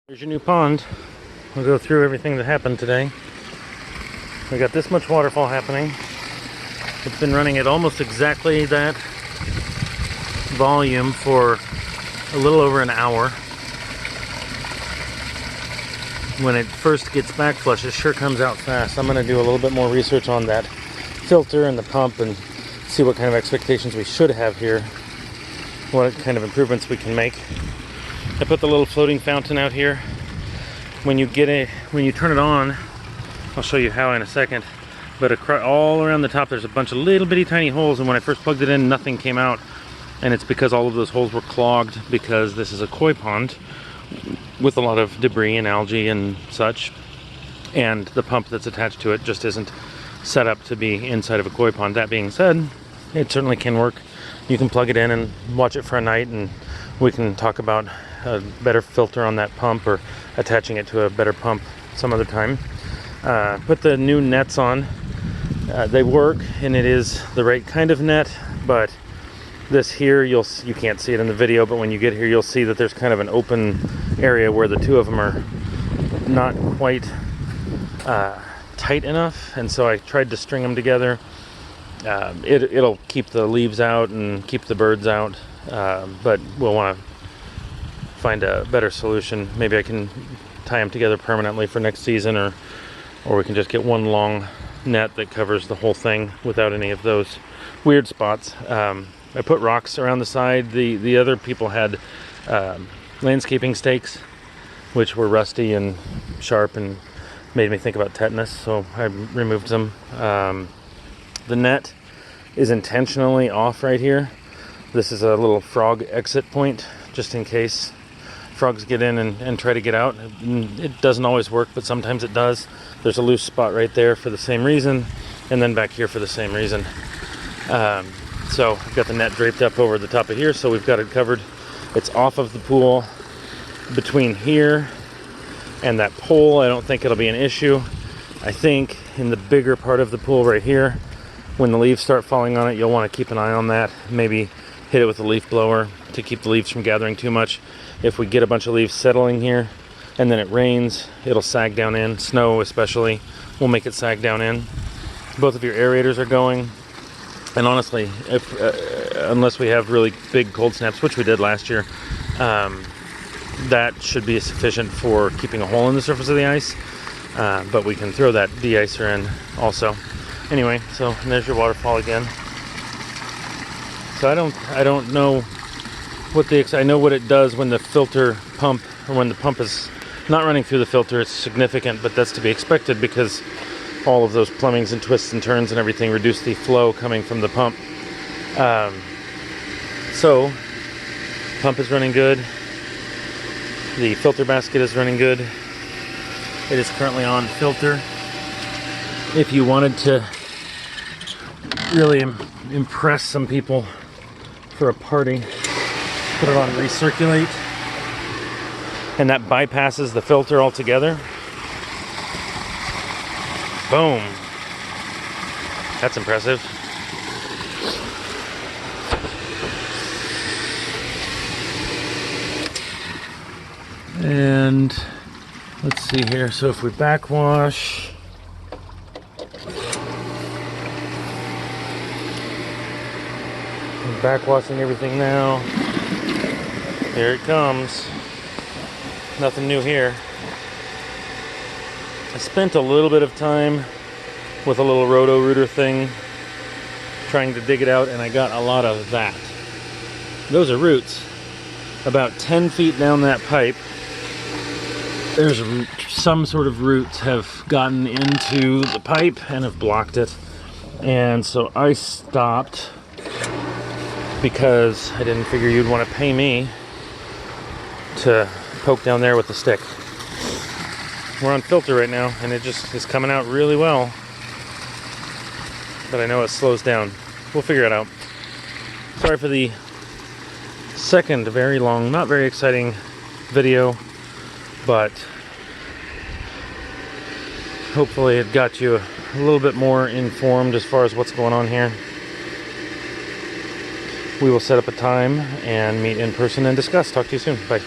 Here's your new pond. We'll go through everything that happened today. We got this much waterfall happening. It's been running at almost exactly that volume for a little over an hour. When it first gets backflush, it sure comes out fast. I'm going to do a little bit more research on that filter and the pump and see what kind of expectations we should have here, what kind of improvements we can make. I put the little floating fountain out here. When you turn it on, I'll show you how in a second, but all around the top there's a bunch of little bitty tiny holes, and when I first plugged it in, nothing came out, and it's because all of those holes were clogged because this is a koi pond with a lot of debris and algae and such, and the pump that's attached to it just isn't set up to be inside of a koi pond. That being said, it certainly can work. You can plug it in and watch it for a night, and we can talk about a better filter on that pump or attaching it to a better pump some other time. Put the new nets on. They work, and it is the right kind of net, but this here, you can't see it in the video, but when you get here you'll see that there's kind of an open area where the two of them are not quite tight enough, and so I tried to string them together. It'll keep the leaves out and keep the birds out, but we'll want to find a better solution. Maybe I can tie them together permanently for next season, or we can just get one long net that covers the whole thing without any of those weird spots. I put rocks around the side. The other people had landscaping stakes, which were rusty and sharp and made me think about tetanus, so I removed them. The net is intentionally off right here. This is a little frog exit point, just in case frogs get in and try to get out. It doesn't always work, but sometimes it does. There's a loose spot right there for the same reason, and then back here for the same reason. So I've got the net draped up over the top of here, so we've got it covered. It's off of the pool between here and that pole. I don't think it'll be an issue. I think in the bigger part of the pool right here, when the leaves start falling on it, you'll want to keep an eye on that. Maybe hit it with a leaf blower to keep the leaves from gathering too much. If we get a bunch of leaves settling here and then it rains, it'll sag down in. Snow especially will make it sag down in. Both of your aerators are going. And honestly, unless we have really big cold snaps, which we did last year, that should be sufficient for keeping a hole in the surface of the ice. But we can throw that de-icer in also. Anyway, so there's your waterfall again. So I don't know what I know what it does when the filter pump, or when the pump is not running through the filter. It's significant, but that's to be expected because all of those plumbings and twists and turns and everything reduce the flow coming from the pump. So pump is running good. The filter basket is running good. It is currently on filter. If you wanted to really impress some people for a party, put it on recirculate, and that bypasses the filter altogether. Boom. That's impressive. And let's see here. So if we backwash, I'm backwashing everything now. Here it comes. Nothing new here. I spent a little bit of time with a little Roto-Rooter thing trying to dig it out, and I got a lot of that. Those are roots. About 10 feet down that pipe, there's some sort of roots have gotten into the pipe and have blocked it. And so I stopped because I didn't figure you'd want to pay me to poke down there with a stick. We're on filter right now, and it just is coming out really well. But I know it slows down. We'll figure it out. Sorry for the second very long, not very exciting video, but hopefully it got you a little bit more informed as far as what's going on here. We will set up a time and meet in person and discuss. Talk to you soon. Bye.